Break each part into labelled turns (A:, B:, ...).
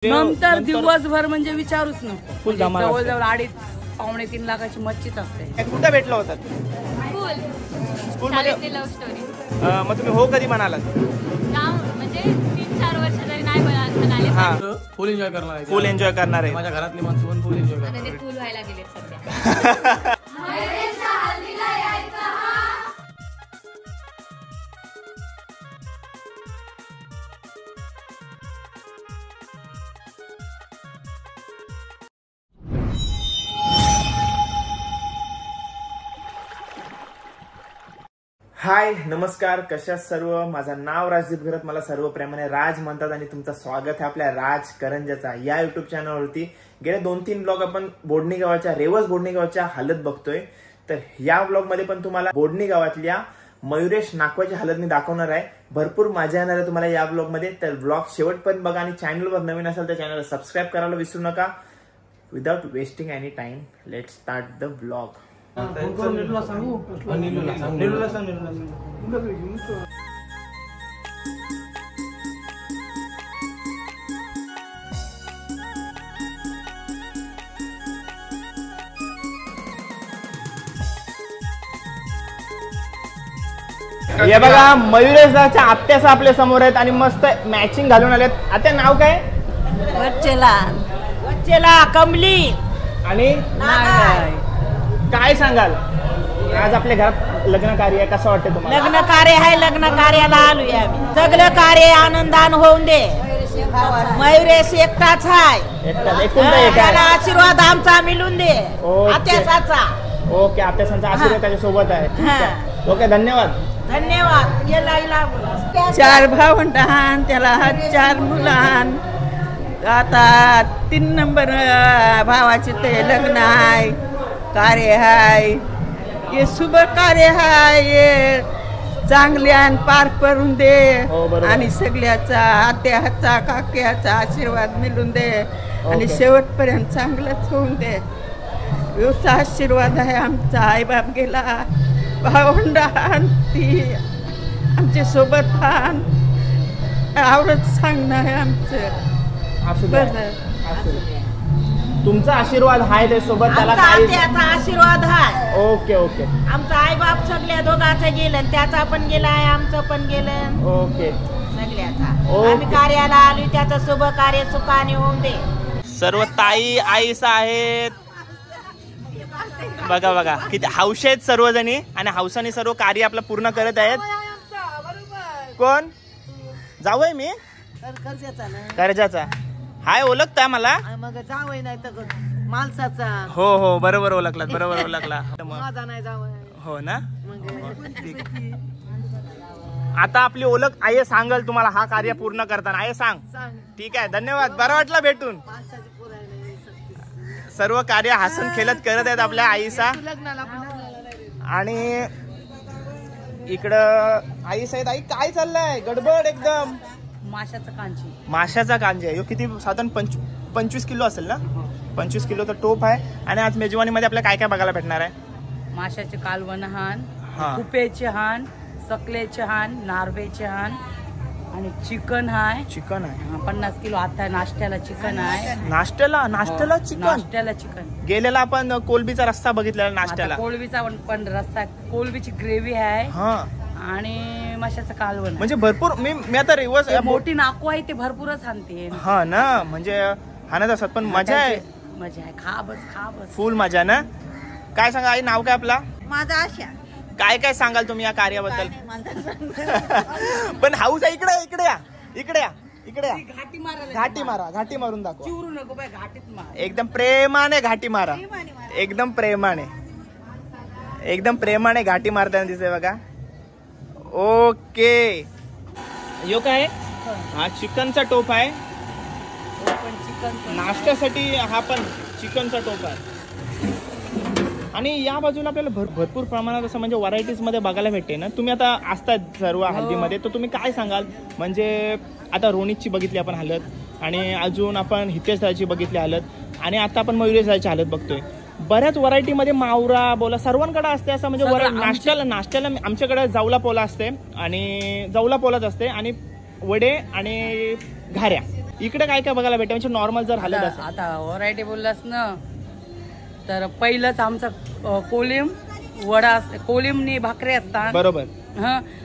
A: नंतर दिवसभर म्हणजे विचारूच नको.
B: फुल धमाल.
A: जवळजवळ 2.5-3 लाखाची मच्छीच असते.
B: कुठे भेटला होता? स्कूल मध्ये.
C: Love story.
B: मग तुम्ही हो कधी म्हणालात?
C: म्हणजे 3-4 वर्ष तरी नाही म्हणाले.
B: हा,
D: फुल एन्जॉय करणार आहे.
B: फुल एन्जॉय करणार आहे.
D: माझ्या घरातली माणसं पण फुल एन्जॉय करणार.
C: ते फुल व्हायला गेले सध्या.
B: हाय, नमस्कार, कशा सर्व. माझं नाव राजदीप घरत, मला सर्व प्रेमाने राज म्हणतात आणि तुमचं स्वागत आहे आपल्या राज करंजाचा या युट्यूब चॅनलवरती. गेले 2-3 ब्लॉग आपण बोडणी गावाच्या, रेवस बोडणी गावाच्या हालत बघतोय. तर या ब्लॉग मध्ये पण तुम्हाला बोडणी गावातल्या मयुरेश नाकवाची हालत मी दाखवणार आहे. भरपूर मजा येणार आहे तुम्हाला या ब्लॉग मध्ये. तर ब्लॉग शेवटपर्यंत बघा आणि चॅनलवर नवीन असाल तर चॅनलला सबस्क्राईब करायला विसरू नका. Without wasting any time, let's start the blog. हे बघा, मयुरेशच्या आत्याच आपल्या समोर आहेत आणि मस्त मॅचिंग घालून आलेत. आत्या नाव काय?
A: वच्चेला कमली.
B: आणि काय सांगाल, आज आपल्या घरात लग्न कार्य आहे, कसं वाटतं तुम्हाला?
A: लग्न कार्य आहे, लग्न कार्याला आलोय आम्ही. सगळं कार्य आनंदान होऊन दे. मयुरेश एकटाच आहे, त्याला आशीर्वाद आमचा मिळून दे. आत्याचा.
B: ओके, आत्याचा आशीर्वाद त्याच्या सोबत आहे. ओके, धन्यवाद.
A: धन्यवाद. 4 भावंड त्याला 4 मुलं. आता 3 नंबर भावाचे ते लग्न आहे, कार्य आहे. हे शुभ कार्य आहे, चांगल्यान पार करून दे. आणि सगळ्याचा आत्याचा काक्याचा आशीर्वाद मिळून दे आणि शेवटपर्यंत चांगलंच होऊन दे. योचा आशीर्वाद आहे आमचा. आईबाप गेला, भावंड ती आमच्या सोबत आवडत सांगणं आहे आमचं.
B: तुमचा आशीर्वाद आहे ते सोबत, त्याला
A: त्याचा आशीर्वाद आहे.
B: Okay okay.
A: आमचा आई बाप सगळ्या दोघांचं गेलं, त्याचा पण गेलाय, आमचं पण गेलं.
B: ओके,
A: सगळ्याचा. आम्ही कार्याला आलो, त्याचं शुभ कार्य सुखाने होऊन दे.
B: सर्व ताई आईस आहेत. बघा बघा किती हौस आहेत सर्वजणी आणि हौसाने सर्व कार्य आपलं पूर्ण करत आहेत. कोण जावय? मी कर्जाचा. हाय, ओळखता मला?
A: मग जावय नाही तर माणसाचा.
B: हो हो, बरोबर ओळखला, बरोबर ओळखला.
A: माझा नाही जावय.
B: हो ना. आता आपली ओळख आई सांगल तुम्हाला हा कार्य पूर्ण करताना. आई सांग. ठीक आहे, धन्यवाद. बरं वाटलं भेटून. सर्व कार्य हसन खेळत करत आहेत आपल्या आईचा. आणि इकडं आई साहेब, आई काय चाललंय? गडबड एकदम. माशाचा कांजी आहे. किती साधारण 25 किलो असेल ना? 25 किलोचा टोप आहे. आणि आज मेजवानीमध्ये आपल्याला काय काय बघायला भेटणार आहे?
A: माशाचे कालवण हान, कुपेचे हान, सकलेचे हान, नारबेचे हान आणि चिकन आहे.
B: चिकन आहे
A: 50 किलो. आता नाश्त्याला चिकन आहे.
B: नाश्त्याला चिकन. गेलेला आपण कोलबीचा रस्सा बघितलेला नाश्त्याला.
A: कोलबीचा पण रस्सा, कोलबीची ग्रेव्ही आहे आणि माशाचं कालवण.
B: म्हणजे भरपूर. मी आता रिवर्स,
A: मोठी नाकू आहे ते भरपूरच आणते.
B: हा ना, म्हणजे हाणत असत. पण मजा आहे.
A: मजा आहे. खा बस
B: फुल मजा ना. काय सांगा आई, नाव काय आपला?
A: माझा आशा.
B: काय काय सांगाल तुम्ही या कार्याबद्दल? पण हाऊस आहे. इकडे या. घाटी मारून दाखवा.
A: चिवरू नको बाय, घाटीत मार.
B: एकदम प्रेमाने घाटी मारा. एकदम प्रेमाने घाटी मारताना दिसते बघा. ओके, यो काय? हा चिकनचा टोप आहे. नाश्त्यासाठी हा पण चिकनचा टोप आहे. आणि या बाजूला आपल्याला भरपूर प्रमाणात असं म्हणजे व्हरायटीज मध्ये बघायला भेटते ना. तुम्ही आता असतात सर्व हल्दीमध्ये, तर तुम्ही काय सांगाल? म्हणजे आता रोनितची बघितली आपण हालत, आणि अजून आपण हितेश दादाची बघितली हालत, आणि आता आपण मयुरेश दादाची हालत बघतोय. बऱ्याच व्हरायटी मध्ये मावरा बोला सर्वांकडे असते असं. म्हणजे नाश्त्याला आमच्याकडे जावला पोला असते आणि जावला पोलाच असते, आणि वडे आणि घाऱ्या. इकडे काय काय बघायला भेटते म्हणजे नॉर्मल जर हलत असेल?
E: आता व्हरायटी बोललास ना तर पहिलंच आमचं कोलिम वडा असते, कोलिमनी भाकरी असतात
B: बरोबर.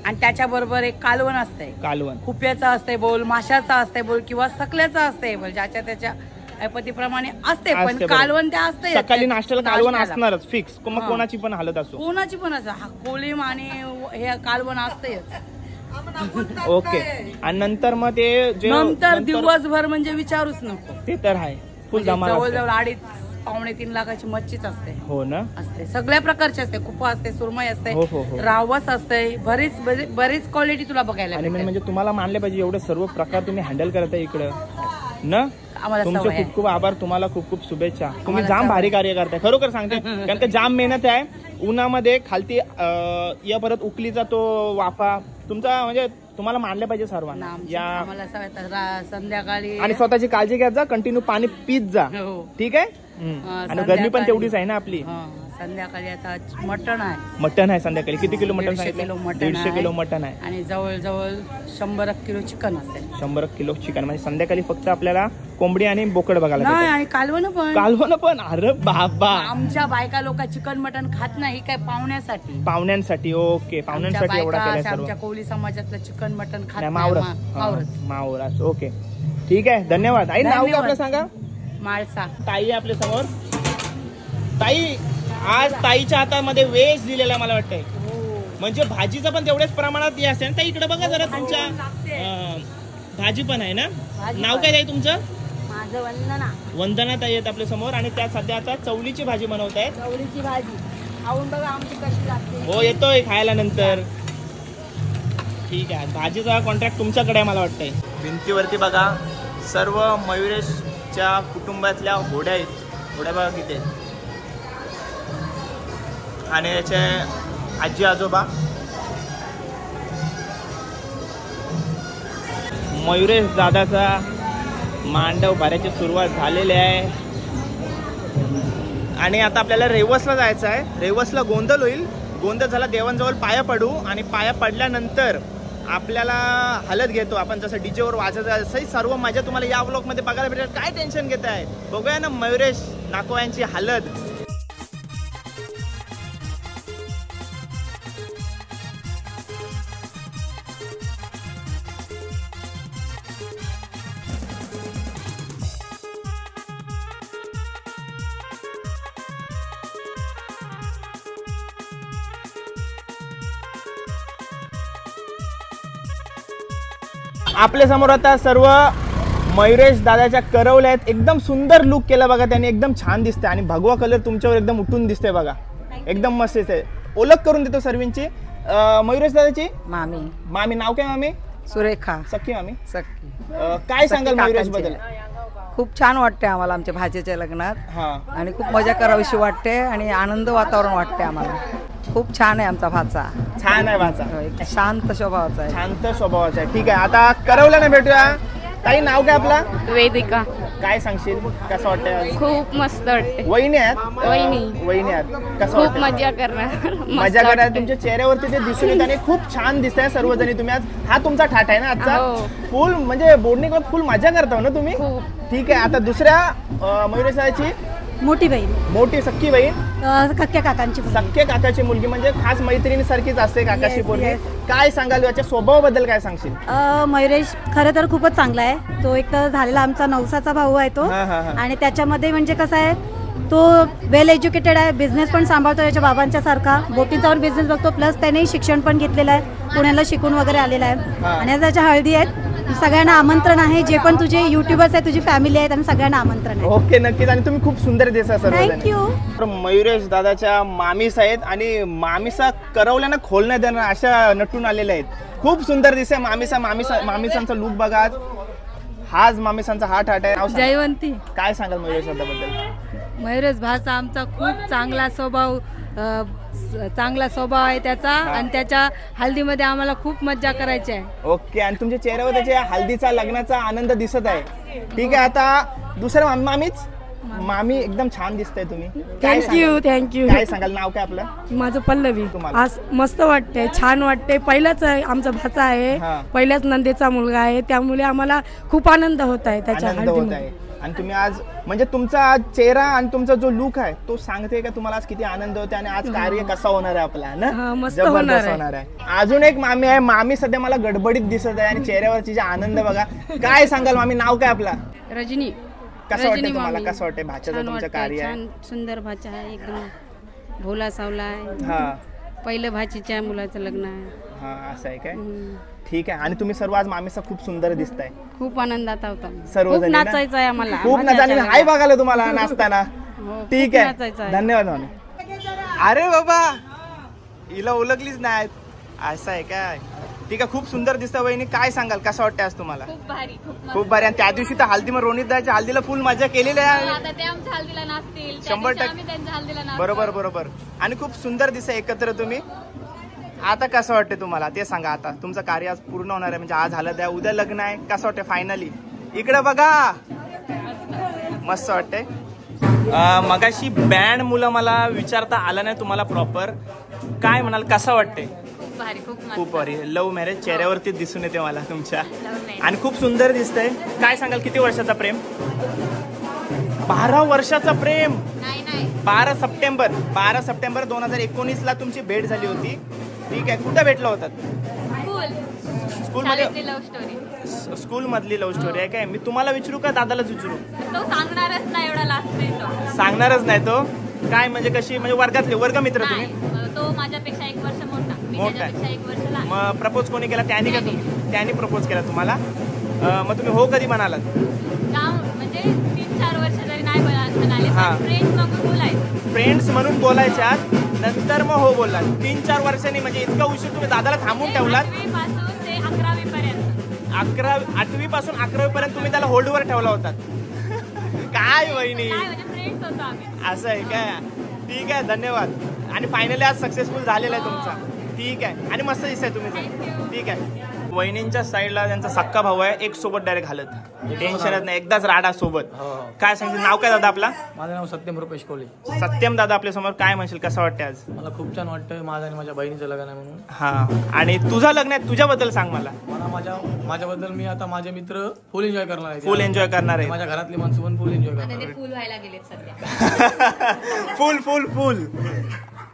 E: आणि त्याच्या बरोबर एक कालवण असते,
B: कालवण
E: खुप्याचा असते बोल, माशाचा असते बोल किंवा सकल्याचा असते बोल, ज्याच्या त्याच्या ऐपतीप्रमाणे असते. पण
B: असते, बरोबर.
E: कालवण त्या असते
B: सकाळी नाश्त्याला कालवण असणारच फिक्स, मग कोणाची पण हालत असो.
E: कोणाची पण असं कोलिम आणि हे कालवण असतेच.
B: ओके. आणि नंतर मग ते जे
E: नंतर दिवसभर म्हणजे विचारूच नको,
B: ते तर आहे फुल धमाल असते.
E: जवळजवळ 2.5-3 लाखाची मच्छीच असते.
B: हो ना.
E: असते सगळ्या प्रकारचे असते, कुपा असते, सुरमई असते,
B: हो, हो, हो.
E: रावस असते, बरीच क्वालिटी तुला बघायला
B: आणि
E: भेटेल.
B: म्हणजे तुम्हाला मानले पाहिजे एवढे सर्व प्रकार तुम्ही हँडल करत आहे इकडं ना.
E: आम्हाला
B: तुमचे
E: सवय आहे.
B: खूप खूप आभार, तुम्हाला खूप खूप शुभेच्छा. तुम्ही
E: आम्हाला
B: जाम
E: सवय
B: भारी कार्य करताय, खरोखर सांगते. कारण का जाम मेहनत आहे उन्हामध्ये खालती या परत उकलीचा तो वाफा तुमचा, म्हणजे तुम्हाला मानले पाहिजे सर्वांना या.
E: आम्हाला सवय आहे. संध्याकाळी
B: आणि स्वतःची काळजी घ्या, जा कंटिन्यू पाणी पीत जा,
E: हो.
B: ठीक आहे. आणि गरमी पण तेवढीच आहे ना आपली.
E: संध्याकाळी आता मटण आहे.
B: मटन आहे संध्याकाळी. किती किलो मटन
E: 150 किलो मटण
B: 150 किलो मटन आहे.
E: आणि जवळजवळ 100 किलो चिकन असेल.
B: 100 किलो चिकन. म्हणजे संध्याकाळी फक्त आपल्याला कोंबडी आणि बोकड बघायला
E: नाही
B: भेटेल.
E: आणि कालवण पण.
B: कालवण पण. अरे बाबा,
E: आमच्या बायका लोक चिकन मटण खात नाही, काय पाहुण्यासाठी.
B: पाहुण्यांसाठी. ओके, पाहुण्यांसाठी एवढा केलाय सर्व.
E: आमच्या कोळी समाजातलं चिकन मटण खात
B: नाही,
E: नाही.
B: मावरच. मावरच. ओके, ठीक आहे. धन्यवाद. आई, नाव काय आपलं सांगा?
E: माळसा.
B: ताई आहे आपल्या समोर. ताई, आज ताईच्या हातामध्ये वेज दिलेला आहे मला वाटतंय. म्हणजे भाजीचं पण तेवढ्याच प्रमाणात हे असेल. ताई इकडे बघा जरा, तुमच्या भाजी पण आहे ना. नाव काय ताई तुमचं?
C: माझं वंदना.
B: वंदना ताई आहेत आपल्या समोर आणि त्या सध्या आता चवलीची भाजी बनवत आहेत.
C: चवळीची भाजी खाऊन बघा आमची कशी लागते.
B: हो, येतोय खायला नंतर. ठीक आहे, भाजीचा कॉन्ट्रॅक्ट तुमच्याकडे आहे मला वाटतंय. भिंतीवरती बघा सर्व मयुरेशच्या कुटुंबातल्या होड्या आहेत. होड्या बघा किती आहेत. आणि याचे आजी आजोबा. मयुरेश दादाचा मांडव भरायची सुरुवात झालेली आहे. आणि आता आपल्याला रेवसला जायचं आहे. रेवसला गोंधळ होईल. गोंधळ झाला देवांजवळ पाया पडू आणि पाया पडल्यानंतर आपल्याला हलत घेतो आपण, जसं डीजे वर वाजत आहे सही सर्व मजा तुम्हाला या व्लॉग मध्ये बघायला भेटेल. काय टेन्शन घेत आहे बघूया ना मयुरेश नाको यांची हालत. आपल्या समोर आता सर्व मयुरेश दादाच्या करवल्या आहेत. एकदम सुंदर लुक केला बघा त्यांनी, एकदम छान दिसते आणि भगवा कलर तुमच्यावर एकदम उठून दिसते बघा, एकदम मस्त दिसते. ओळख करून देतो सर्वांची. मयुरेश दादाची
E: मामी.
B: मामी. नाव काय मामी?
E: सुरेखा.
B: सख्खी मामी.
E: सख्खी.
B: काय सांगाल मयुरेश बद्दल?
E: खूप छान वाटते आम्हाला आमच्या भाचीच्या लग्नात.
B: हा,
E: आणि खूप मजा करावीशी वाटते आणि आनंद वातावरण वाटते आम्हाला. खूप छान आहे आमचा भाचा.
B: छान आहे भाचा.
E: शांत स्वभावाचा आहे.
B: शांत स्वभावाचा आहे. ठीक आहे, आता करवल्याने भेटूया. ताई, नाव काय आपला?
C: वेदिका.
B: काय सांगशील, कसं वाटतंय?
C: खूप मस्त वाटते.
B: वहिनी आहेत?
C: वहिनी.
B: वहिनी आहेत. कसं
C: खूप
B: वाटतं?
C: मजा करणार.
B: मजा करा. तुमच्या चेहऱ्यावरती ते दिसून येत आणि खूप छान दिसतंय सर्वजणी. तुम्ही आज हा तुमचा ठाट आहे ना आजचा?
C: हो.
B: फुल म्हणजे बोर्डिंग क्लब फुल मजा करता ना तुम्ही?
C: खूप.
B: ठीक आहे, आता दुसऱ्या मयुरेशाची
A: मोठी बहीण,
B: मोठी सख्खी बहीण,
A: सख्या काकांची
B: सख्या काकाची मुलगी, म्हणजे खास मैत्रिणीसारखीच असते काकाची
A: Yes,
B: पोरगी.
A: yes.
B: काय सांगाल याच्या स्वभावाबद्दल, काय सांगशील?
A: मयुरेश खरं तर खूपच चांगला आहे. तो एक तर झालेला आमचा नवसाचा भाऊ आहे तो.
B: हा, हा, हा.
A: आणि त्याच्यामध्ये म्हणजे कसं आहे, तो वेल एज्युकेटेड आहे, बिझनेस पण सांभाळतो याच्या बाबांच्या सारखा. बोटींचा पण बिझनेस बघतो, प्लस त्याने शिक्षण पण घेतलेलं आहे, पुण्याला शिकून वगैरे आलेला आहे.
B: हा.
A: आणि त्याच्या हळदी आहेत. सगळ्यांना आमंत्रण आहे, जे पण तुझे युट्यूबर्स आहेत, तुझी फॅमिली आहे, त्यांना सगळ्यांना आमंत्रण आहे.
B: ओके, नक्कीच. आणि तुम्ही खूप सुंदर दिसता सर्व.
A: थँक्यू.
B: मयुरेश दादाच्या मामीस आहेत आणि मामीसा करवल्यानं खोल नाही देणार अशा नटून आलेल्या आहेत. खूप सुंदर दिसते मामीसांचा लुक बघा. हाच मामीसांचा हा ठाट आहे.
F: जयवंती.
B: काय सांगाल मयुरेश दादाबद्दल?
F: मयुरेश भाचा आमचा खूप चांगला स्वभाव आहे त्याचा. आणि त्याच्या हल्दीमध्ये आम्हाला खूप मज्जा करायची आहे.
B: ओके, आणि तुमच्या चेहऱ्यावर त्याच्या हल्दीचा लग्नाचा आनंद दिसत आहे. ठीक आहे, आता दुसऱ्या मामीच मामी एकदम छान दिसतंय तुम्ही. काय
F: थँक्यू
B: सांगाल?
F: थँक्यू.
B: काय सांगाल? नाव काय आपलं?
F: माझं पल्लवी.
B: तुम्हाला?
F: आज मस्त वाटतंय, छान वाटतंय. पहिलाच आमचा भाचा
B: हा.
F: आहे, पहिल्याच नंदेचा मुलगा आहे, त्यामुळे आम्हाला खूप आनंद होत आहे त्याच्या
B: आनंद होत
F: हळदीमध्ये.
B: आहे. आणि तुम्ही आज म्हणजे तुमचा आज चेहरा आणि तुमचा जो लुक आहे तो सांगते का तुम्हाला आज किती आनंद होते आणि आज कार्य कसा होणार आहे आपला
F: हा,
B: ना?
F: मस्त
B: जबरदस्त
F: होणार आहे.
B: होणार आहे. अजून एक मामी आहे. मामी सध्या मला गडबडीत दिसत आहे आणि चेहऱ्यावरची जे आनंद बघा. काय सांगाल मामी? नाव काय आपला?
G: रजनी.
B: कसं वाटतं तुम्हाला? कसं वाटतं भाच्याचं तुमचं कार्य आहे?
G: छान सुंदर भाचा आहे, एकदम भोला सावला आहे.
B: हा
G: पहिलं भाचीच्या मुलाचं लग्न आहे.
B: हा असं आहे काय? ठीक आहे. आणि तुम्ही सर्व आज मामीचा खूप सुंदर दिसताय.
G: खूप आनंदात होता.
B: सर्वजणी
G: खूप
B: ना?
G: नाचायचं आहे आम्हाला.
B: खूप नाचायला हाय बघायला तुम्हाला नाचताना.
G: हो,
B: ठीक
G: खूप
B: आहे,
G: नाचायचं आहे.
B: धन्यवाद मामी. अरे बाबा हिला ओळखलीच नाही. असं आहे काय? ठीक आहे. खूप सुंदर दिसतं वहिनी. काय सांगाल? कसं वाटतं आज तुम्हाला?
C: खूप भारी, खूप मस्त.
B: खूप भारी. आणि त्या दिवशी तर हल्दीवर रोनित जायच्या हल्दीला फुल मजा केलेली आहे.
C: आता ते आमच्या हल्दीला नाचतील, त्या
B: 100%
C: दिवशी आम्ही त्यांच्या हल्दीला नाचतो.
B: बरोबर बरोबर. आणि खूप सुंदर दिसतं एकत्र तुम्ही. आता कसं वाटतं तुम्हाला ते सांगा. आता तुमचं कार्य आज पूर्ण होणार आहे, म्हणजे आज हळद आहे, उद्या लग्न आहे. कसं वाटतं फायनली? इकडे बघा, मस्त वाटतंय. मगाशी बँड मुलं मला विचारता आलं नाही तुम्हाला प्रॉपर. काय म्हणाल? कसं वाटतंय?
C: खूप भारी, खूप मस्त.
B: खूप भारी. लव्ह मॅरेज चेहऱ्यावरती दिसून येते मला तुमच्या.
C: Love marriage.
B: आणि खूप सुंदर दिसतंय. काय सांगाल? किती वर्षाचा प्रेम? 12 वर्षाचा प्रेम.
C: नाही नाही
B: 12 सप्टेंबर 2019 ला तुमची भेट झाली होती. ठीक आहे. कुठे भेटला होतात? स्कूलमध्ये?
C: Love story.
B: स्कूल मधली लव्ह स्टोरी आहे काय? मी तुम्हाला विचारू का दादालाच विचारू?
C: तो सांगणारच नाही, एवढा लास्ट नाही तो.
B: सांगणारच नाही तो. काय म्हणजे कशी? म्हणजे वर्गातले वर्गमित्र तुम्ही?
C: नाही, तो माझ्यापेक्षा 1 वर्ष मोठा, मी
B: मोठा.
C: त्याच्यापेक्षा 1 वर्ष लहान.
B: मग प्रपोज कोणी केला? त्याने का तुम्ही? त्याने प्रपोज केला तुम्हाला? मग तुम्ही हो कधी म्हणालात?
C: काम म्हणजे 3-4 वर्ष जरी नाही म्हणाले,
B: हा.
C: फ्रेंड्स मग बोलायचं.
B: फ्रेंड्स म्हणून बोलायच्या नंतर मग हो बोललात. 3-4 वर्षांनी म्हणजे इतका उशीर तुम्ही दादाला थांबून ठेवलात?
C: 8वी पासून ते 11वी पर्यंत.
B: 8वी पासून 11वी पर्यंत तुम्ही त्याला होल्डवर ठेवला होता. काय वहिनी?
C: काय म्हणजे फ्रेंड्स होतो आम्ही.
B: असं आहे काय? ठीक आहे, धन्यवाद. आणि फायनली आज सक्सेसफुल झालेला आहे तुमचा. ठीक आहे. आणि मस्त दिसतंय तुम्ही तर. ठीक आहे. वहिनींच्या साईडला त्यांचा सक्का भाऊ आहे, एक सोबत डायरेक्ट घालत. टेन्शनच नाही, एकदाच राडा सोबत. काय सांगते? नाव काय दादा आपला?
D: माझं नाव सत्यम रुपेश कोले.
B: सत्यम दादा आपल्या समोर. काय म्हणशील? कसं वाटतं आज?
D: मला खूप छान वाटतं. माझं आणि माझ्या बहिणीचं लग्न आहे म्हणून.
B: हा. आणि तुझं लग्न आहे, तुझ्याबद्दल सांग मला.
D: मला माझ्याबद्दल मी आता माझे मित्र फुल एन्जॉय करणार आहे.
B: फुल एन्जॉय करणार आहे.
D: माझ्या घरातली माणसं पण फुल एन्जॉय करणार
C: आता ते
D: आहे.
C: फुल व्हायला गेलेत सध्या.
B: फुल फुल फुल.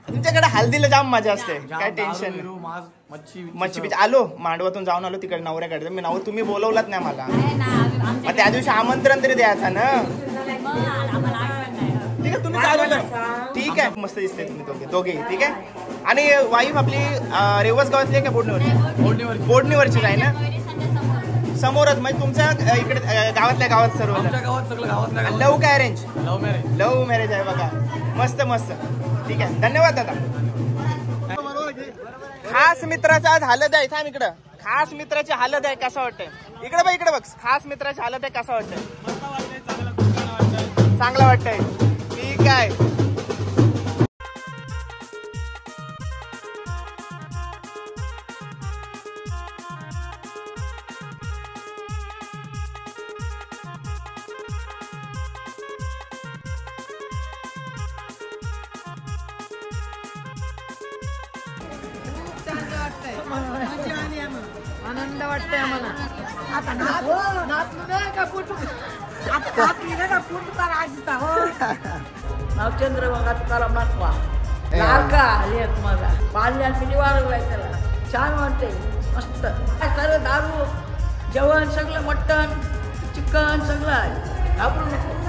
B: तुमच्याकडे हल्दीला जाम मजा असते. काय टेन्शन नाही.
D: मास मच्छी
B: मच्छी बीच आलो, मांडवातून जाऊन आलो तिकडे नवऱ्याकडे. मी नवर तुम्ही बोलवलात नाही मला.
C: आहे ना,
B: मग त्या दिवशी आमंत्रण तरी द्यायचं ना.
C: मग आम्हाला आठवण नाही.
B: ठीक आहे, तुम्ही चालू करा. ठीक आहे, मस्त दिसते तुम्ही दोघे. ठीक आहे. आणि वाईफ आपली रेवस गावातली आहे का बोडणीवरची? बोडणीवरचीच आहे ना.
C: समोर.
B: समोरच म्हणजे तुमच्या इकडे गावातल्या गावात सर्व.
D: आमच्या गावात सगळं गावातल्या गावात
B: लव्ह काय अरेंज?
D: लव्ह
B: आहे
D: मॅरेज.
B: बघा. मस्त मस्त. ठीक आहे, धन्यवाद दादा. खास मित्राचा आज हालत आहे. थांब इकडं. खास मित्राची हालत आहे. कसं वाटतंय? इकडे बघ, इकडे बघ. खास मित्राची हालत आहे. कसं वाटतंय? चांगलं वाटतंय. ठीक आहे.
F: आनंद वाटतंय आम्हाला. आता
E: नावचंद्र बघा तुकाराम नाटवा लाडका लेख माझा. पाल्यान किती वाढवलाय त्याला. छान वाटते. मस्त. सर्व दारू जेवण सगळं मटण चिकन सगळं आहे. घाबरू नको.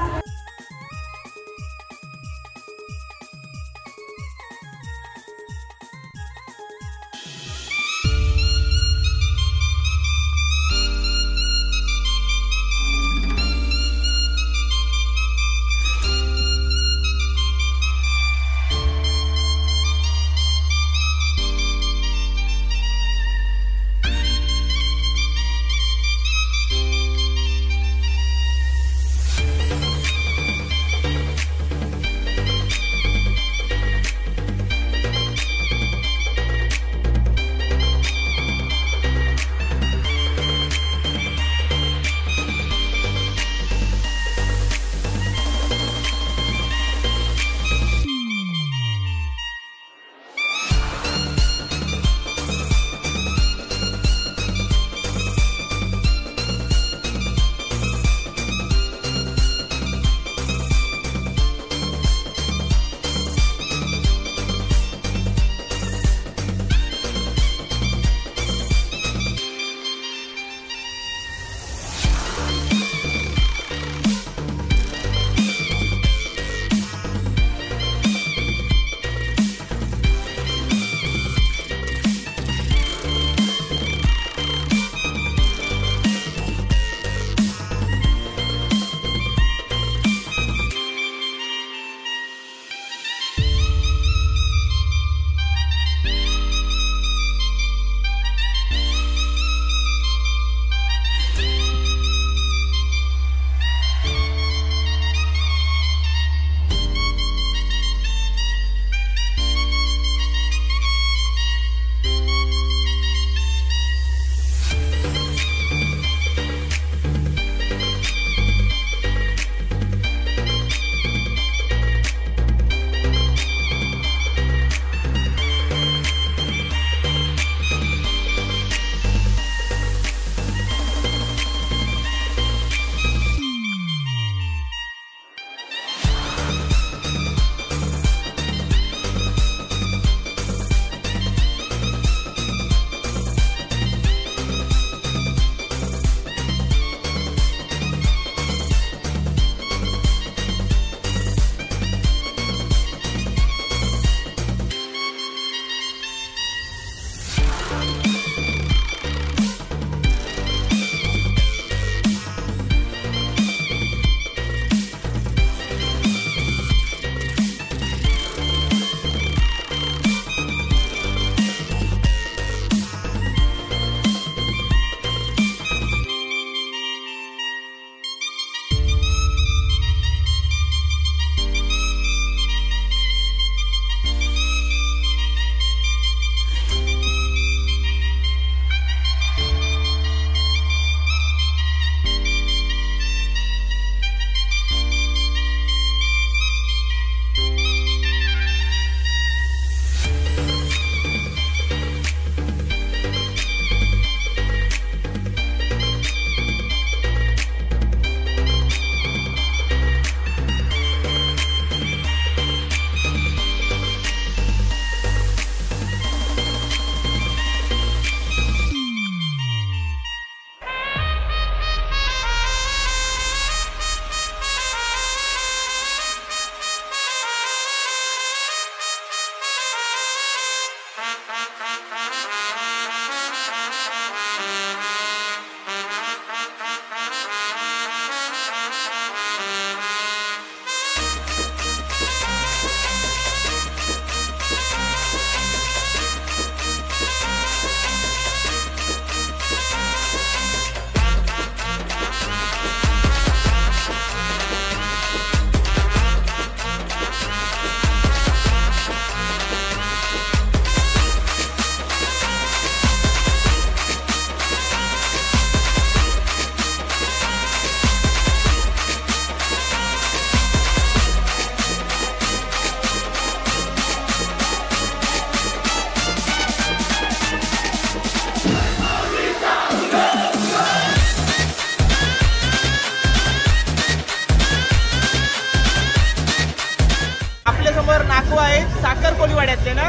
B: काकू आहेत साखर कोलीवाड्यातले ना?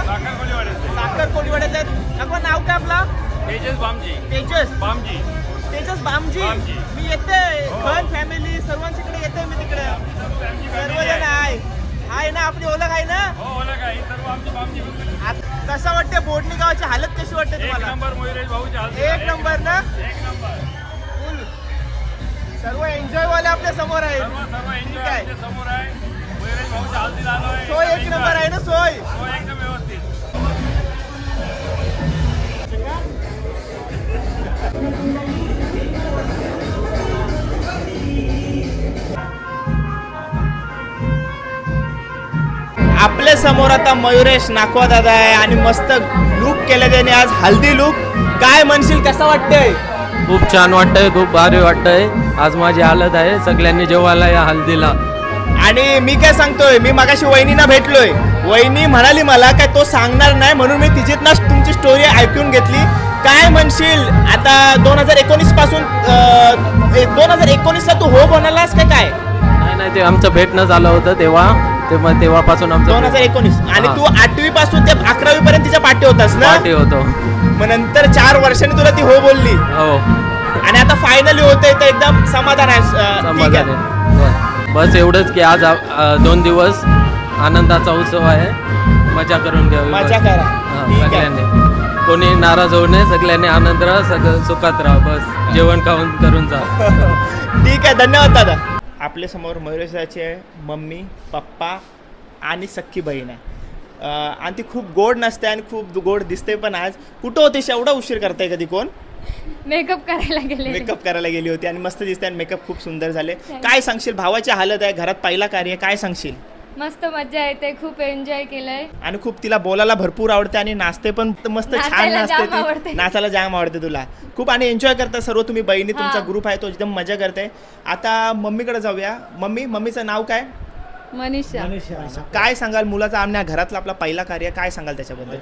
B: साखर कोलीवाड्यातले. काकू नाव काय आपला?
H: तेजस बामजी.
B: तेजस
H: बामजी.
B: तेजस बामजी. मी येते घर फॅमिली सर्वांच्याकडे येते मी तिकडे. सर्वजण आहे ना आपली ओळख आहे ना?
H: हो ओळख आहे. सर्व आमची बामजी.
B: कसं वाटते बोडणी गावाची हालत कशी वाटते तुम्हाला?
H: एक नंबर मयुरेश भाऊची हालत.
B: एक नंबर ना?
H: एक नंबर.
B: फुल सर्व एन्जॉय वाले आपल्या समोर आहे.
H: सर्व एन्जॉय आमच्या समोर आहे. मयुरेश भाऊच्या हालतीला आलोय.
B: सोय एक नंबर आहे ना? सोय
H: एकदम व्यवस्थित.
B: आपल्या समोर आता मयुरेश नाकवा दादा आहे आणि मस्त लुक केलं त्याने आज हल्दी लुक. काय म्हणशील कसं वाटतंय?
I: खूप छान वाटतंय, खूप भारी वाटतंय. आज माझी हालत आहे सगळ्यांनी जेवायला या हल्दीला.
B: आणि मी काय सांगतोय, मी मगाशी वहिनीना भेटलोय. वहिनी म्हणाली मला काय तो सांगणार नाही म्हणून मी तिच्यातनं तुमची स्टोरी ऐकून घेतली. काय म्हणशील आता 2019 पासून 2019ला तू हो म्हणालास काय?
I: नाही ते आमचं भेटणं झालं होतं तेव्हापासून आमचं
B: 2019. आणि तू 8वी पासून ते 11वी पर्यंत तिच्या पाठी होतास ना?
I: पाठी होतो.
B: मग नंतर 4 वर्षांनी तुला ती हो बोलली.
I: हो.
B: आणि आता फायनली होतंय तर एकदम समाधान आहे.
I: बस एवढंच की आज 2 दिवस आनंदाचा उत्सव आहे. मजा करून घ्यावी.
B: मजा करा
I: सगळ्यांनी. कोणी नाराज होऊ नये. सगळ्यांनी आनंद राहा. सगळं सुखात राहा. बस जेवण खाऊन करून जा.
B: ठीक आहे. धन्यवाद दादा. आपल्या समोर मयुरेशाचे मम्मी पप्पा आणि सख्खी बहीण आहे. आणि ती खूप गोड नसते आणि खूप गोड दिसते. पण आज कुठं होतीस? एवढा उशीर करताय कधी? कोण?
C: मेकअप करायला
B: गेली होती आणि मस्त दिसते आणि मेकअप खूप सुंदर झाले. काय सांगशील? भावाची हालत आहे, घरात पहिला कार्य, काय सांगशील?
C: मस्त मजा येते, खूप एन्जॉय केलंय.
B: आणि खूप तिला बोलायला भरपूर आवडते आणि नाचते पण मस्त छान नाचते. नाचायला जाम आवडते तुला खूप आणि एन्जॉय करता सर्व तुम्ही बहिणी. तुमचा ग्रुप आहे तो एकदम मजा करते. आता मम्मीकडे जाऊया. मम्मीचं नाव काय?
C: मनीषा.
B: काय सांगाल मुलाचा आमच्या घरातला आपला पहिला कार्य, काय सांगाल त्याच्याबद्दल?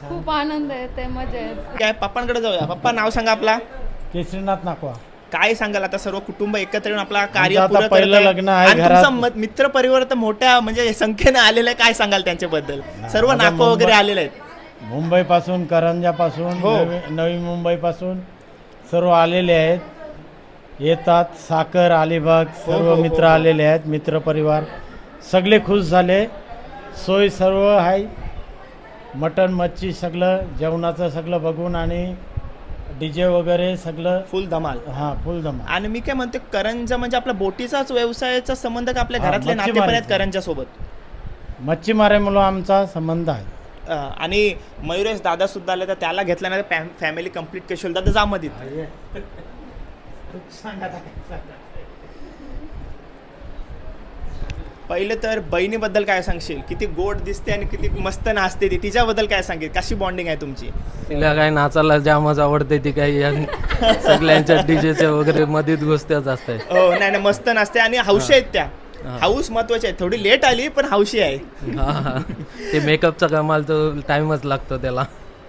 C: खूप आनंद येते, मजा येते.
B: काय पप्पांकडे जाऊया. पप्पा नाव सांगा आपला?
J: केशरीनाथ नाकवा.
B: काय सांगाल आता सर्व कुटुंब एकत्र येऊन आपला कार्य पूर्ण
J: पहिलं लग्न आहे घरात.
B: मित्र परिवार तर मोठ्या म्हणजे संख्येने आलेले आहे. काय सांगाल त्यांच्याबद्दल? सर्व नाको वगैरे आलेले आहेत
J: मुंबई पासून, करंजा पासून, नवी मुंबई पासून सर्व आलेले आहेत. येतात. साखर, अलिबाग सर्व मित्र आलेले आहेत. मित्र परिवार सगळे खुश झाले. सोय सर्व आहे. मटण मच्छी सगळं जेवणाचं सगळं बघून आणि डीजे वगैरे सगळं
B: फुल धमाल.
J: फुल धमाल.
B: आणि मी काय म्हणते करंजा म्हणजे आपला बोटीचाच व्यवसायाचा संबंध का आपल्या घरातले नाते पण आहेत करंजा सोबत?
J: मच्छीमारामुळे आमचा संबंध आहे.
B: आणि मयुरेश दादा सुद्धा आले तर त्याला घेतल्यानंतर फॅमिली कम्प्लीट कशी होईल? दादा जा मध्ये. पहिले तर बहिणीबद्दल काय सांगशील? किती गोड दिसते आणि किती मस्त नाचते ती. तिच्याबद्दल काय सांगेल? कशी बॉन्डिंग आहे तुमची?
I: तिला काय नाचायला जामच आवडते. ती काही सगळ्यांच्या डीजेच्या वगैरे मध्येच गोष्टीच असते.
B: हो नाही मस्त नाचते आणि हौशी आहेत त्या. हाऊस महत्वाची आहे. थोडी लेट आली पण हौशी आहे.
I: ते मेकअपचा कमाल तो टाइमच लागतो त्याला.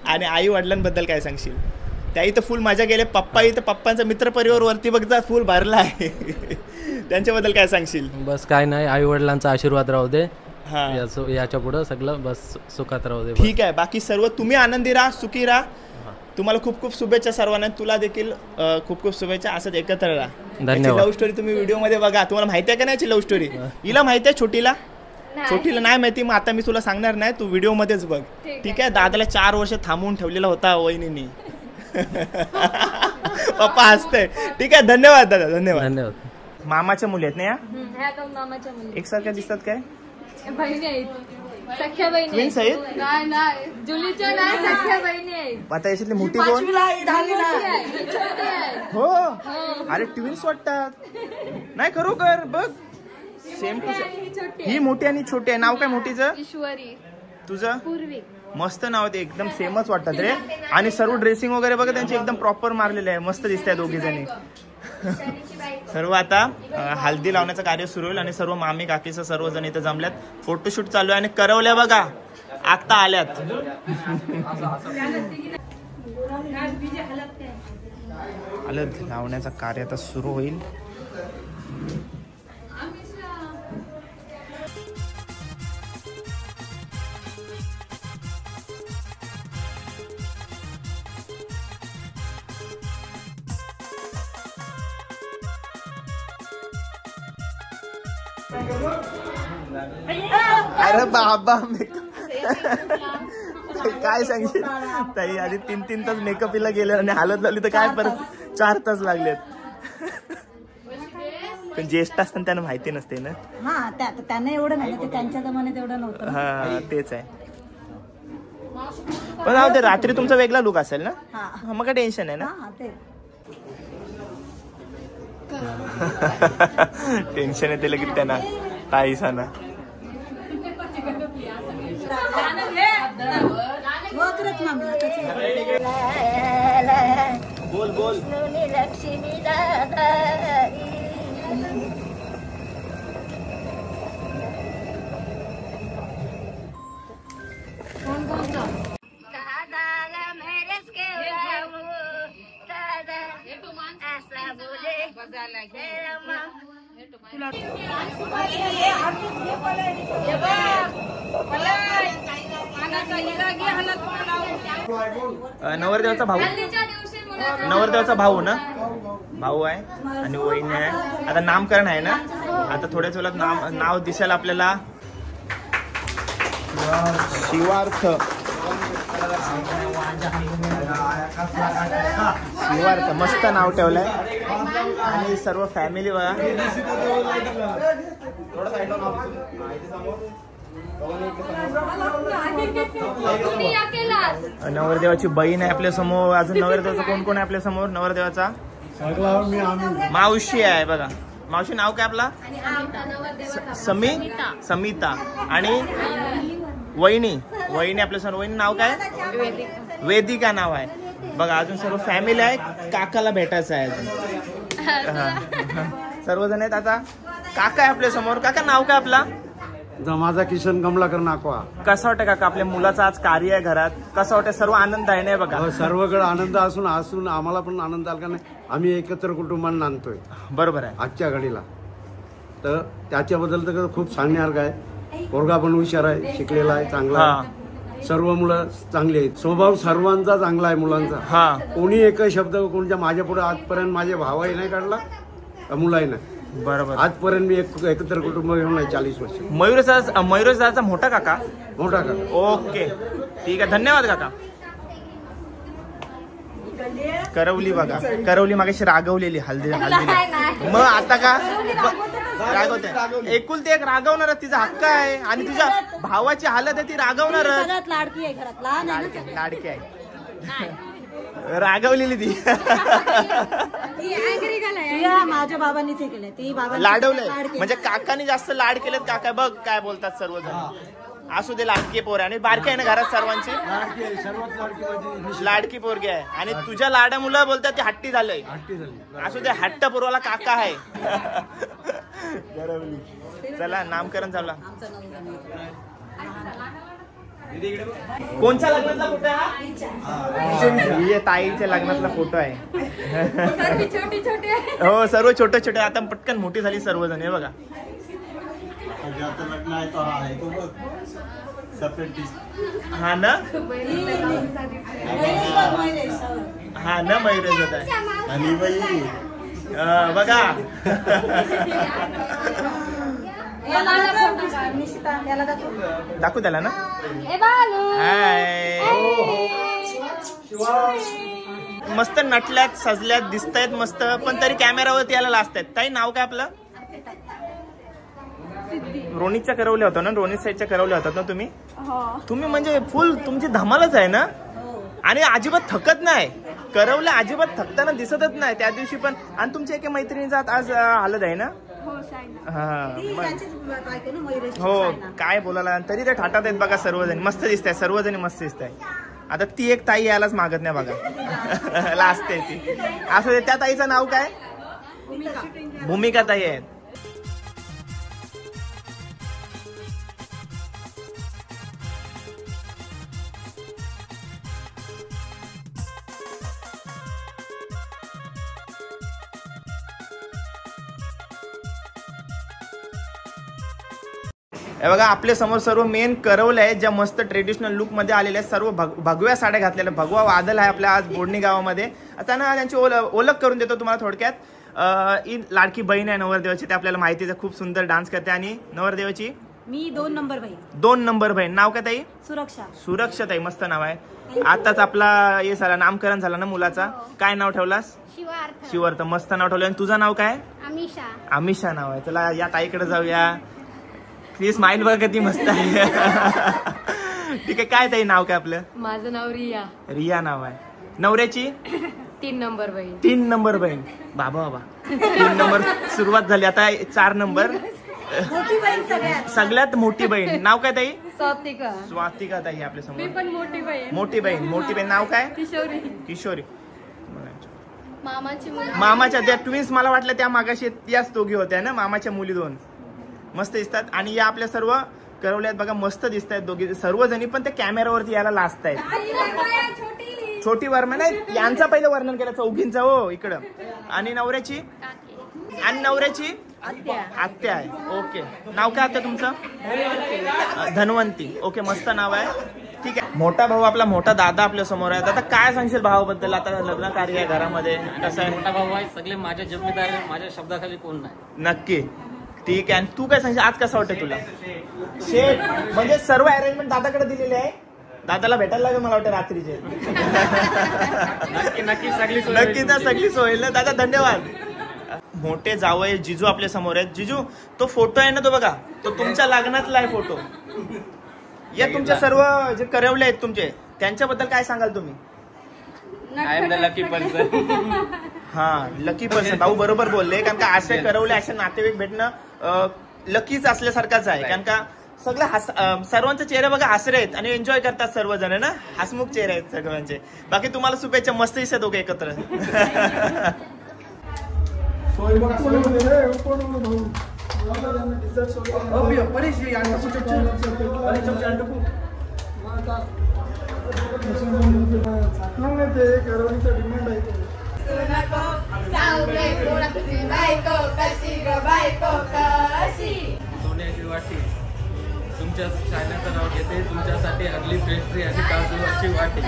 B: आणि आई वडिलांबद्दल काय सांगशील? त्याही तर फुल मजा गेले. पप्पाही तर पप्पांचा मित्र परिवार वरती बघता फुल भरला आहे. त्यांच्याबद्दल काय सांगशील?
I: बस काय नाही. आई वडिलांचा आशीर्वाद राहू दे. याच्या पुढे सगळं बस सुखात राहू दे.
B: ठीक आहे. बाकी सर्व तुम्ही आनंदी राहा, सुखी राहा. तुम्हाला खूप खूप शुभेच्छा सर्वांना. तुला देखील खूप खूप शुभेच्छा. असंच एकत्र राहा.
I: धन्यवाद.
B: लव्ह स्टोरी तुम्ही व्हिडिओ मध्ये बघा. तुम्हाला माहिती आहे का नाही लव्ह स्टोरी? हिला माहिती आहे? छोटीला नाही माहिती. मग आता मी तुला सांगणार नाही, तू व्हिडिओ मध्येच बघ. ठीक आहे. दादाला 4 वर्ष थांबवून ठेवलेला होता वहिनींनी. पप्पा हसते. ठीक आहे. धन्यवाद दादा. धन्यवाद. मामाच्या मुली आहेत ना या?
C: मामाच्या मुली
B: एकसारख्या दिसतात काय?
C: बहिणी आहेत. सख्या बहिणी
B: ट्विन्स आहेत?
C: नाही जुलीच्या नाही, सख्या बहिणी आहेत.
B: आता याच्यातली मोठी कोण? हो अरे ट्विन्स वाटतात. नाही खरोखर बघ सेम टू सेम. ही मोठी आणि छोटी आहे. नाव काय मोठीचं?
C: ईश्वरी.
B: तुझं?
C: पूर्वी.
B: मस्त नाव आहे. एकदम सेमच वाटतात रे. आणि सर्व ड्रेसिंग वगैरे बघा त्यांची एकदम प्रॉपर मारलेले आहे. मस्त दिसत आहे दोघी जणी. सर्व आता हल्दी लावण्याचं कार्य सुरू होईल आणि सर्व मामी काकीचं सर्वजण इथे जमल्यात. फोटोशूट चालू आहे आणि करवल्या बघा आता आल्यात. हळद लावण्याचं कार्य आता सुरू होईल. अरे बाबा काय सांगशील ताई, आधी 3 तास मेकअपला गेले आणि हालत झाली तर काय परत 4 तास लागलेत. पण ज्येष्ठ असताना त्यांना माहिती नसते ना.
K: हा त्यांना एवढं नाही, ते त्यांच्या जमान्यात एवढं नव्हतं.
B: हा तेच आहे. पण रात्री तुमचा वेगळा लुक असेल ना. हा मग काय टेन्शन आहे ना. टेन्शन येते लगेच त्यांना ताईसाना. बोल बोल.
K: लक्ष्मी दादा
B: नवरदेवाचा भाऊ, नवरदेवाचा भाऊ ना, भाऊ आहे आणि वहिनी आहे. आता नामकरण आहे ना, आता थोड्याच वेळात नाव दिसेल आपल्याला. शिवार्थ, शिवार्थ मस्त नाव ठेवलंय. आणि सर्व फॅमिली बघा. नवरदेवाची बहीण आहे आपल्या समोर. अजून नवरदेवाचा कोण कोण आहे आपल्या समोर? नवरदेवाचा मावशी आहे बघा. मावशी नाव काय आपला? समिता. आणि वहिनी आपल्या समोर. वहिनी नाव काय? वेदिका नाव आहे बघा. अजून सर्व फॅमिली आहे. काकाला भेटायचं आहे अजून. सर्वजण आहेत. आता काका आहे आपल्या समोर. काका नाव काय आपला?
L: माझा किशन कमलाकर नाकवा.
B: कसं वाटतं काका आपल्या मुलाचं आज कार्य आहे घरात? कसं वाटतं? सर्व आनंद आहे नाही बघा.
L: सर्वकडे आनंद असून आम्हाला पण आनंद आला का नाही. आम्ही एकत्र कुटुंबाने नांदतोय.
B: बरोबर आहे.
L: आजच्या घडीला तर त्याच्याबद्दल तर खूप सांगण्यासारखं आहे. पोरगा पण हुशार आहे, शिकलेला आहे, चांगला आहे. सर्व मुलं चांगली आहेत. स्वभाव सर्वांचा चांगला आहे मुलांचा. कोणी एकही शब्द कोणत्या माझ्या पुढे आजपर्यंत माझे भावाही नाही काढला, मुलाही नाही.
B: बरोबर.
L: आजपर्यंत मी एकत्र कुटुंब घेऊन नाही 40 वर्ष.
B: मयुरेशचा मोठा काका. ओके ठीक आहे. धन्यवाद काका. करवली बघा. करवली मागाशी रागवलेली हल्दी. मग आता का रागवते? एकुलती एक रागवणार. तिचा हक्क आहे. आणि तुझ्या भावाची हालत आहे ती रागवणार.
K: लाडकी आहे घरात.
B: लाडकी आहे. रागवलेली ती.
K: माझ्या बाबांनी ते केलंय. ती बाबा
B: लाडवलंय म्हणजे काकानी जास्त लाड केलेत. काका बघ काय बोलतात सर्वजण. असू दे लाडकी पोर आहे. आणि बारकी आहे ना घरात सर्वांची. लाडकी पोरगी आहे. आणि तुझ्या लाडा मुलं बोलतात ते हट्टी झालंय. असू दे हट्ट पुरवाला काका आहे. चला नामकरण झाला. कोणत्या लग्नातला फोटो आहे? ताईच्या लग्नातला फोटो आहे. हो सर्व छोटे छोटे. आता पटकन मोठी झाली सर्वजण. हे बघा. हा ना. हा ना मयुरेश होत आहे. बघा दाखवू त्याला ना. मस्त नटल्यात, सजल्यात, दिसतायत मस्त. पण तरी कॅमेरावरती याला लाजतायत. ताई नाव काय आपलं? रोनितच्या करवल्या होता ना. रोनित साईडच्या करवल्या होतात ना तुम्ही. तुम्ही म्हणजे फुल तुमची धमालच आहे ना. आणि अजिबात थकत नाही. करवल्या अजिबात थकताना दिसतच नाही त्या दिवशी पण. आणि तुमच्या एका मैत्रिणीचा आज हालत आहे ना. हो काय बोलायला. तरी ते ठाटात आहेत बघा सर्वजण. मस्त दिसत आहे. सर्वजणी मस्त दिसत आहे. आता ती एक ताई यायलाच मागत नाही बघा. लाजते ती. असं त्या ताईचं नाव काय? भूमिका ताई आहेत. बघा आपल्या समोर सर्व मेन करवले आहेत ज्या मस्त ट्रेडिशनल लुक मध्ये आलेल्या आहेत. सर्व भगव्या साड्या घातलेल्या. भगवा वादल आहे आपल्या आज बोडणी गावामध्ये. आता ना त्यांची ओळख करून देतो तुम्हाला थोडक्यात. ही लाडकी बहीण आहे नवरदेवाची, ते आपल्याला माहितीच आहे, खूप सुंदर डान्स करते. आणि नवरदेवाची
K: मी 2 नंबर बहीण.
B: 2 नंबर बहीण. नाव काय ताई?
K: सुरक्षा.
B: सुरक्षा ताई, मस्त नाव आहे. आताच आपला हे झाला, नामकरण झाला ना मुलाचा. काय नाव ठेवलास? शिवार्थ. मस्त नाव ठेवलं. आणि तुझं नाव काय?
G: अमिषा.
B: अमिषा नाव आहे. चला या ताईकडे जाऊया. ती स्माइल बघ किती मस्त आहे. ठीक आहे. काय ताई नाव काय आपलं?
G: माझं नाव रिया.
B: रिया नाव आहे. नवऱ्याची?
G: 3 नंबर बहीण.
B: 3 नंबर बहीण. बाबा 3 नंबर सुरुवात झाली, आता 4 नंबर.
K: मोठी बहीण
B: सगळ्यात मोठी बहीण. नाव काय ताई?
G: स्वातिका.
B: स्वातिका ताई आपल्या
G: मी
B: समोर.
G: पण मोठी बहीण.
B: मोठी बहीण. मोठी बहीण नाव काय?
G: किशोरी.
B: किशोरी.
G: मामाची मुलगी.
B: मामाच्या त्या ट्विन्स, मला वाटलं त्या मागाशी याच दोघी होत्या ना, मामाच्या मुली 2. मस्त दिसतात. आणि या आपल्या सर्व करवल्यात बघा, मस्त दिसत आहेत दोघी सर्वजणी, पण ते कॅमेरावरती यायला लाजत आहेत. छोटी वर्णन आहे यांचा पहिलं वर्णन केलं चौघींचं. हो इकडं. आणि नवऱ्याची? आणि नवऱ्याची आत्या आहे. ओके. नाव काय आता तुमचं? धन्वंती. ओके, मस्त नाव आहे. ठीक आहे. मोठा भाऊ आपला, मोठा दादा आपल्या समोर आहे. आता काय सांगशील भावाबद्दल? आता लग्न कार्य आहे घरामध्ये, कसं आहे?
I: मोठा भाऊ आहे, सगळे माझ्या जबाबदार आहे, माझ्या शब्दाखाली कोण नाही.
B: नक्की. ठीक आहे. आणि तू काय सांगशील, आज कसं वाटतं तुला? शेठ म्हणजे सर्व अरेंजमेंट दादाकडे दिलेले आहे. दादाला भेटायला लागेल मला वाटतं रात्रीचे. नक्की ना, सगळी सोय ना दादा. धन्यवाद. मोठे जावई जिजू आपल्या समोर आहेत. जिजू, तो फोटो आहे ना, तो बघा, तो तुमच्या लग्नातला आहे फोटो. या तुमच्या सर्व जे करवले आहेत तुमचे, त्यांच्याबद्दल काय सांगाल तुम्ही?
I: I am the lucky person.
B: हा, लकी पर्सन. भाऊ बरोबर बोलले, कारण का असे करवले, असे नातेवाईक भेटणं लकीच असल्यासारखंच आहे. कारण का सगळं सर्वांचे चेहरे बघा हसरे आहेत आणि एन्जॉय करतात सर्वजण ना, हसमुख चेहरे आहेत सगळ्यांचे. बाकी तुम्हाला शुभेच्छा. मस्त दिसत दोघे एकत्र.
I: सोन्याची वाटी तुमच्या चॅनलचं नाव घेते, तुमच्यासाठी अगली पेस्ट्री आणि काजूची वाटी.